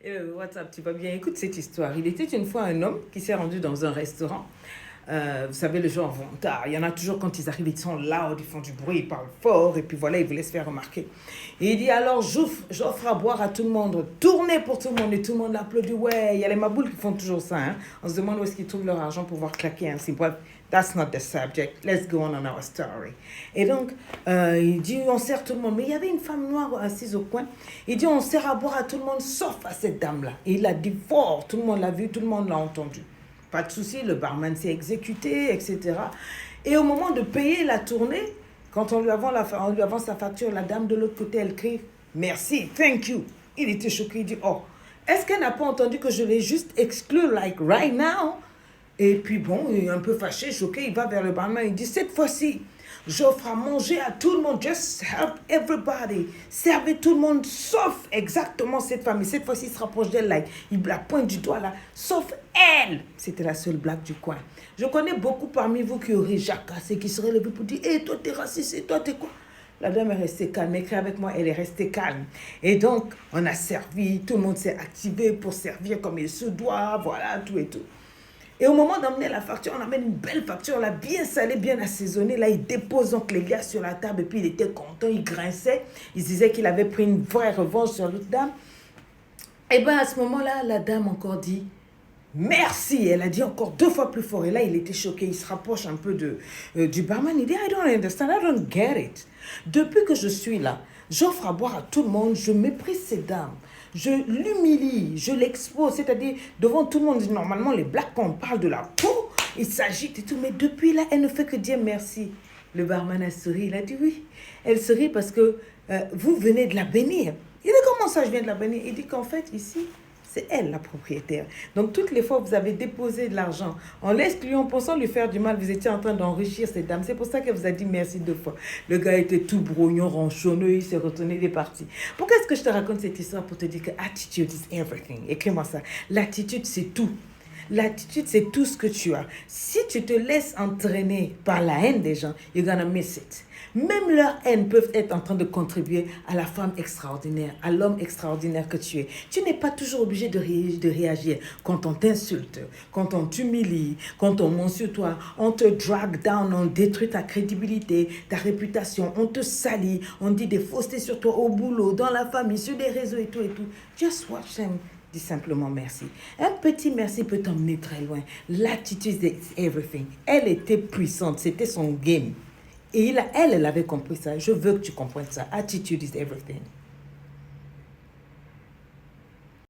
What's up, tu vas bien? Écoute cette histoire. Il était une fois un homme qui s'est rendu dans un restaurant. Vous savez, les gens vont tard. Il y en a toujours quand ils arrivent, ils sont loud, ils font du bruit, ils parlent fort, et puis voilà, ils vous laissent faire remarquer. Et il dit alors, j'offre à boire à tout le monde, tournez pour tout le monde, et tout le monde l'applaudit. Ouais, il y a les maboules qui font toujours ça. Hein. On se demande où est-ce qu'ils trouvent leur argent pour pouvoir claquer ainsi. Bref, that's not the subject. Let's go on our story. Et donc, il dit, on sert tout le monde. Mais il y avait une femme noire assise au coin. Il dit, on sert à boire à tout le monde, sauf à cette dame-là. Et il a dit fort, tout le monde l'a vu, tout le monde l'a entendu. Pas de souci, le barman s'est exécuté, etc. Et au moment de payer la tournée, quand on lui avance sa facture, la dame de l'autre côté, elle crie « Merci, thank you ». Il était choqué, il dit « Oh, est-ce qu'elle n'a pas entendu que je l'ai juste exclu, like right now ?» Et puis bon, il est un peu fâché, choqué, il va vers le barman, il dit « Cette fois-ci, j'offre à manger à tout le monde, just help everybody. Servez tout le monde, sauf exactement cette femme. Et cette fois-ci, il se rapproche d'elle, là, il la pointe du doigt, là, sauf elle. » C'était la seule blague du coin. Je connais beaucoup parmi vous qui auraient jacassé, qui seraient levés pour dire « Hé, toi, t'es raciste, et toi, t'es quoi ?» La dame est restée calme, écrit avec moi, elle est restée calme. Et donc, on a servi, tout le monde s'est activé pour servir comme il se doit, voilà, tout et tout. Et au moment d'emmener la facture, on amène une belle facture, là, bien salée, bien assaisonnée. Là, il dépose donc les gars sur la table et puis il était content, il grinçait. Il disait qu'il avait pris une vraie revanche sur l'autre dame. Et bien, à ce moment-là, la dame encore dit « Merci ». Elle a dit encore 2 fois plus fort. Et là, il était choqué. Il se rapproche un peu du barman. Il dit « I don't understand, I don't get it. Depuis que je suis là, j'offre à boire à tout le monde, je méprise ces dames. Je l'humilie, je l'expose, c'est-à-dire devant tout le monde. Normalement, les blacks, quand on parle de la peau, ils s'agitent et tout. Mais depuis là, elle ne fait que dire merci. Le barman a souri, il a dit oui. Elle sourit parce que vous venez de la bénir. Il dit comment ça, je viens de la bénir? Il dit qu'en fait, ici, c'est elle la propriétaire. Donc, toutes les fois que vous avez déposé de l'argent, en l'excluant, pensant lui faire du mal, vous étiez en train d'enrichir cette dame. C'est pour ça qu'elle vous a dit merci 2 fois. Le gars était tout brouillon, ronchonneux, il s'est retourné, il est parti. Pourquoi est-ce que je te raconte cette histoire? Pour te dire que attitude is everything. Écris-moi ça. L'attitude, c'est tout. L'attitude, c'est tout ce que tu as. Si tu te laisses entraîner par la haine des gens, you're gonna miss it. Même leur haine peut être en train de contribuer à la femme extraordinaire, à l'homme extraordinaire que tu es. Tu n'es pas toujours obligé de réagir quand on t'insulte, quand on t'humilie, quand on ment sur toi, on te drag down, on détruit ta crédibilité, ta réputation, on te salit, on dit des faussetés sur toi au boulot, dans la famille, sur les réseaux et tout et tout. Just watch them. Dis simplement merci. Un petit merci peut t'emmener très loin. L'attitude is everything. Elle était puissante, c'était son game. Et elle avait compris ça. Je veux que tu comprennes ça. Attitude is everything.